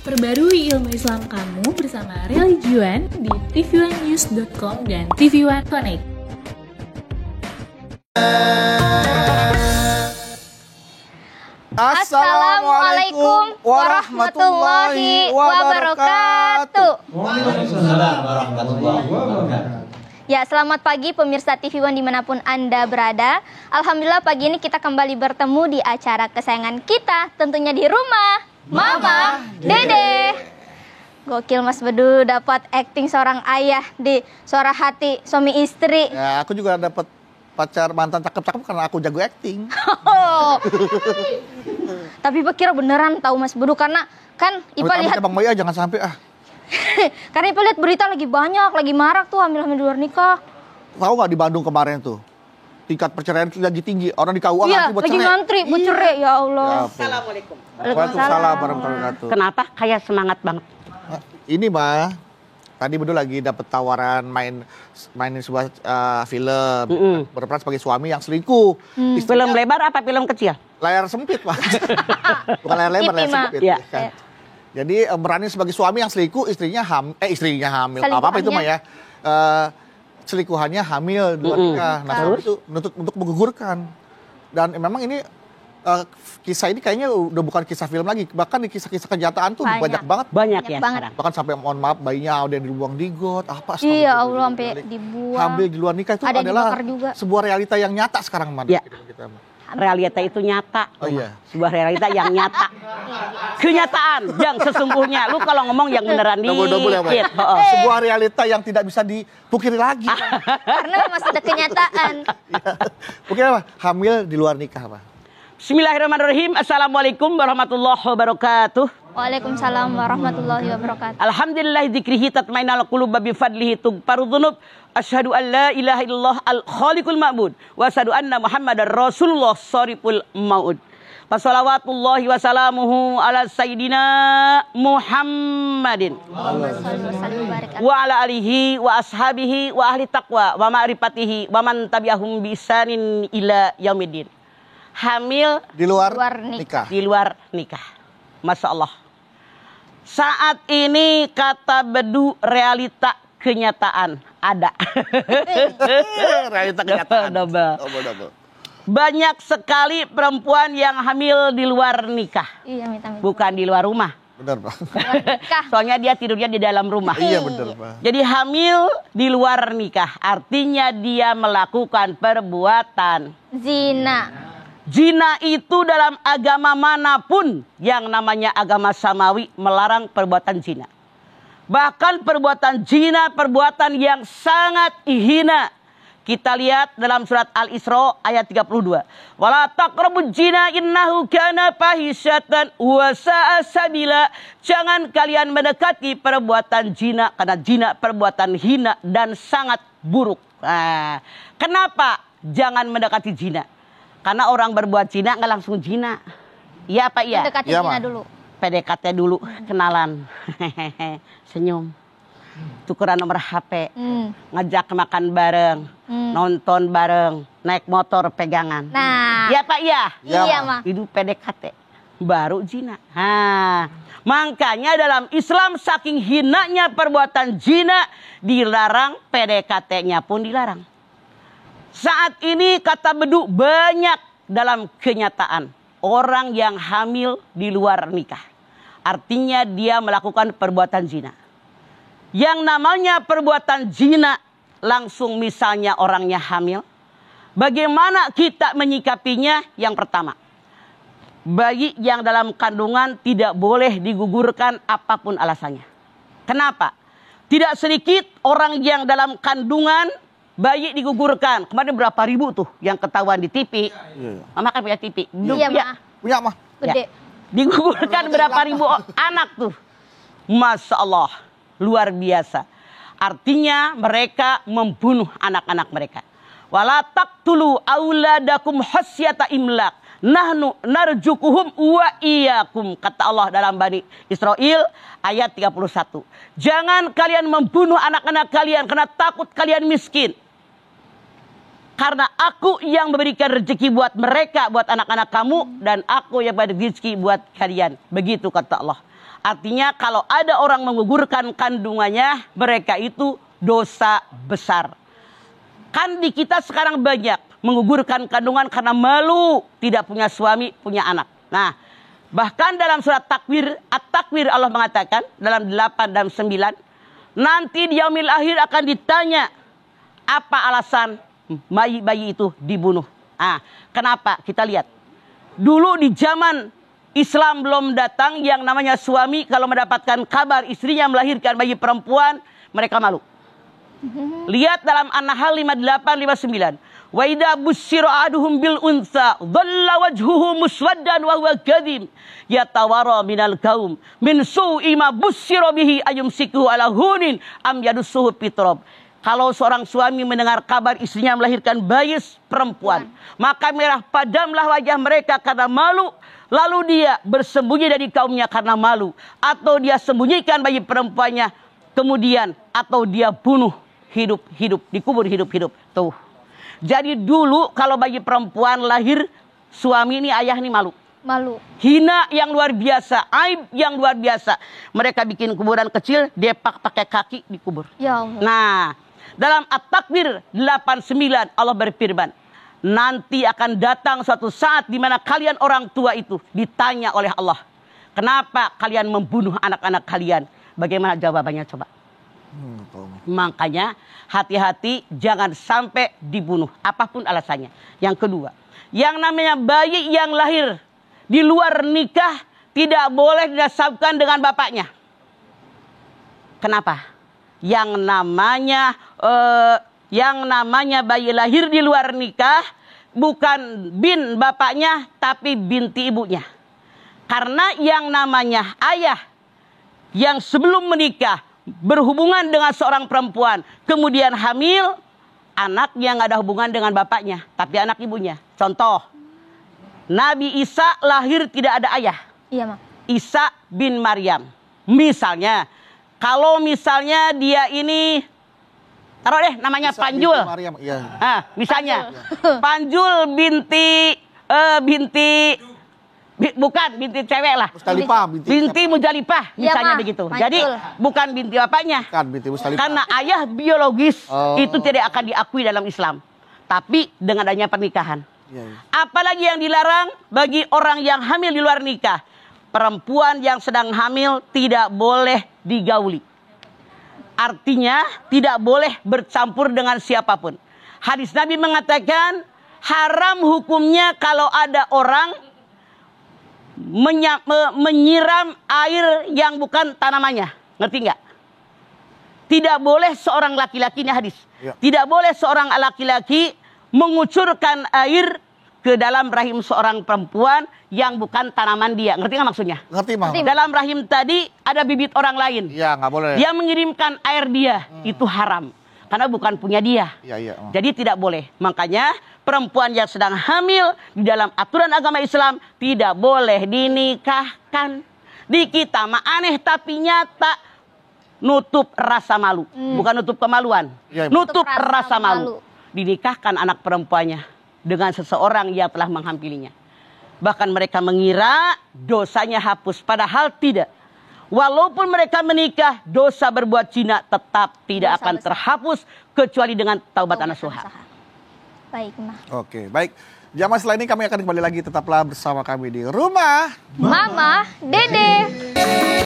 Perbarui ilmu Islam kamu bersama Religion di tv1news.com dan TV1 Connect. Assalamualaikum warahmatullahi wabarakatuh. Waalaikumsalam warahmatullahi wabarakatuh. Ya, selamat pagi pemirsa TV One dimanapun Anda berada. Alhamdulillah pagi ini kita kembali bertemu di acara kesayangan kita, tentunya di rumah Mama Dede. Gokil Mas Bedu, dapat acting seorang ayah di Suara Hati Suami Istri. Ya, aku juga dapat pacar mantan cakep-cakep karena aku jago acting. Tapi kira beneran tahu Mas Bedu, karena kan Ipa lihat Bang Maya jangan sampai karena Ipa lihat berita lagi banyak, lagi marak tuh hamil-hamil di luar nikah. Tahu nggak di Bandung kemarin tuh tingkat perceraian lagi tinggi, orang di KUA Iya, ngantri buat lagi cerai. ngantri buat cerai, ya Allah. Assalamualaikum. Waalaikumsalam warahmatullahi wabarakatuh. Kenapa kayak semangat banget? Ini mah tadi betul lagi dapat tawaran mainin sebuah film, berperan sebagai suami yang selingkuh. Film lebar apa film kecil? Layar sempit, Pak. Bukan layar lebar, layar sempit. Ya. Kan. Jadi meranin sebagai suami yang selingkuh, istrinya hamil. Apa itu mah ya? Selingkuhannya hamil di luar nikah. Nah, itu untuk menggugurkan. Dan memang ini kisah ini kayaknya udah bukan kisah film lagi, bahkan di kisah-kisah kenyataan tuh banyak banget. Banyak ya banget. sekarang. Bahkan sampai mohon maaf bayinya ada yang dibuang di got, apa Iya, Allah sampai dibuang. Hamil di luar nikah itu Ada yang adalah dibakar juga. sebuah realita yang nyata sekarang, Man. Ya. Kita. Realita itu nyata. Oh iya. Sebuah realita yang nyata. Kenyataan yang sesungguhnya. Lu kalau ngomong yang beneran Double ya, Pak. dikit. Sebuah realita yang tidak bisa dipungkiri lagi. Karena masih ada kenyataan. Mungkin apa? Hamil di luar nikah, Pak. Bismillahirrahmanirrahim. Assalamualaikum warahmatullahi wabarakatuh. Waalaikumsalam warahmatullahi wabarakatuh. Alhamdulillah dzikrihi tatmainal qulub bi fadlihi tughfaru dzunub. Asyhadu an la ilaha illallah al khaliqul ma'bud wa asyhadu anna muhammadar rasulullah shariful maud. Wassalawatullahi wassalamuhu ala sayyidina Muhammadin wa ala alihi wa ashabihi wa ahli taqwa wa ma'rifatihi wa man tabi'ahum bi ihsanin ila yaumiddin. Hamil Di luar nikah. nikah. di luar nikah. Masya Allah. Saat ini kata Bedu realita kenyataan ada. Realita kenyataan. Double. Double. Banyak sekali perempuan yang hamil di luar nikah. Iya, minta. Bukan di luar rumah. Benar, Pak. Nikah. Soalnya dia tidurnya di dalam rumah. Iya, benar, Pak. Jadi hamil di luar nikah. Artinya dia melakukan perbuatan Zina. Zina itu dalam agama manapun yang namanya agama samawi melarang perbuatan zina. Bahkan perbuatan zina perbuatan yang sangat hina. Kita lihat dalam surat Al-Isra ayat 32. Wala taqrabuz zina innahu kana fahisyatan wa sa'a sabila. Jangan kalian mendekati perbuatan zina karena zina perbuatan hina dan sangat buruk. Nah, kenapa jangan mendekati zina? Karena orang berbuat zina nggak langsung zina. Iya apa iya? Mendekati Iya, zina Ma. dulu. PDKT dulu, kenalan. Senyum. Tukeran nomor HP. Ngajak makan bareng. Nonton bareng. Naik motor pegangan. Nah. Iya Pak iya? Iya, Ma. Itu PDKT. Baru zina. Makanya dalam Islam saking hinanya perbuatan zina dilarang, PDKT-nya pun dilarang. Saat ini kata Bedu banyak dalam kenyataan orang yang hamil di luar nikah. Artinya dia melakukan perbuatan zina. Yang namanya perbuatan zina langsung misalnya orangnya hamil. Bagaimana kita menyikapinya? Yang pertama, bayi yang dalam kandungan tidak boleh digugurkan apapun alasannya. Kenapa? Tidak sedikit orang yang dalam kandungan bayi digugurkan. Kemarin berapa ribu tuh yang ketahuan di TV. Mama kan punya TV. Iya, Ma. Punya, mah. Gede. Digugurkan berapa ribu anak tuh. Masya Allah. Luar biasa. Artinya mereka membunuh anak-anak mereka. Wala taqtulu auladakum khasyata imlak. Nahnu narjukuhum wa iyyakum. Kata Allah dalam Bani Israel ayat 31. Jangan kalian membunuh anak-anak kalian karena takut kalian miskin. Karena aku yang memberikan rezeki buat mereka, buat anak-anak kamu, dan aku yang memberi rezeki buat kalian. Begitu kata Allah. Artinya kalau ada orang menggugurkan kandungannya, mereka itu dosa besar. Kan di kita sekarang banyak menggugurkan kandungan karena malu, tidak punya suami, punya anak. Nah, bahkan dalam surat Takwir, At-Takwir Allah mengatakan dalam 8 dan 9, nanti di yaumil akhir akan ditanya apa alasan bayi-bayi itu dibunuh. Kenapa? Kita lihat. Dulu di zaman Islam belum datang, yang namanya suami kalau mendapatkan kabar istrinya melahirkan bayi perempuan, mereka malu. Lihat dalam An-Nahl 58-59. Wa idza busyira aduhum bil unsa dhalla wajhuhu muswaddan wa huwa kadhim yatawara minal qaum min su'i ma busyira bihi ayumsikuhu ala hunin am yadussuhu fitrab. Kalau seorang suami mendengar kabar istrinya melahirkan bayi perempuan, maka merah padamlah wajah mereka karena malu. Lalu dia bersembunyi dari kaumnya karena malu. Atau dia sembunyikan bayi perempuannya. Kemudian, atau dia bunuh hidup-hidup. Dikubur hidup-hidup. Tuh. Jadi dulu kalau bayi perempuan lahir, suami ini, ayah ini malu. Malu. Hina yang luar biasa, aib yang luar biasa. Mereka bikin kuburan kecil, depak pakai kaki, dikubur. Ya Allah. Nah, dalam At-Takwir 89 Allah berfirman, nanti akan datang suatu saat di mana kalian orang tua itu ditanya oleh Allah, kenapa kalian membunuh anak-anak kalian? Bagaimana jawabannya coba? Makanya hati-hati jangan sampai dibunuh, apapun alasannya. Yang kedua, yang namanya bayi yang lahir di luar nikah tidak boleh dinasabkan dengan bapaknya. Kenapa? Yang namanya bayi lahir di luar nikah bukan bin bapaknya tapi binti ibunya. Karena yang namanya ayah yang sebelum menikah berhubungan dengan seorang perempuan kemudian hamil, anaknya nggak ada hubungan dengan bapaknya tapi anak ibunya. Contoh, Nabi Isa lahir tidak ada ayah. Iya, Mak. Isa bin Maryam. Misalnya, kalau misalnya dia ini, taruh deh namanya Isa Panjul. binti Maryam, iya. Misalnya, Panjul bukan binti cewek lah. Mustalifah, Binti Mujalipah, misalnya Ma, begitu. Panjul. Jadi bukan binti bapaknya. Bukan binti Mustalifah. Karena ayah biologis itu Oh. tidak akan diakui dalam Islam. Tapi dengan adanya pernikahan. Iya, iya. Apalagi yang dilarang bagi orang yang hamil di luar nikah. Perempuan yang sedang hamil tidak boleh digauli. Artinya tidak boleh bercampur dengan siapapun. Hadis Nabi mengatakan haram hukumnya kalau ada orang menyiram air yang bukan tanamannya. Ngerti nggak? Tidak boleh seorang laki-laki, ini hadis. Ya. Tidak boleh seorang laki-laki mengucurkan air ke dalam rahim seorang perempuan yang bukan tanaman dia. Ngerti nggak maksudnya? Ngerti, Mah? Dalam rahim tadi ada bibit orang lain. Iya, nggak boleh. Dia mengirimkan air dia. Itu haram. Karena bukan punya dia. Iya, iya. Jadi tidak boleh. Makanya perempuan yang sedang hamil di dalam aturan agama Islam tidak boleh dinikahkan. Di kita mah aneh tapi nyata. Nutup rasa malu. Bukan nutup kemaluan. Ya, nutup Nutup rasa rasa malu. malu. Dinikahkan anak perempuannya dengan seseorang yang telah menghampirinya. Bahkan mereka mengira dosanya hapus. Padahal tidak. Walaupun mereka menikah, dosa berbuat zina tetap tidak Dosa akan besar. terhapus kecuali dengan taubat nasuha. Baik, Ma. Oke, baik. Jamaah setelah ini kami akan kembali lagi, tetaplah bersama kami di Rumah Mama, Dede.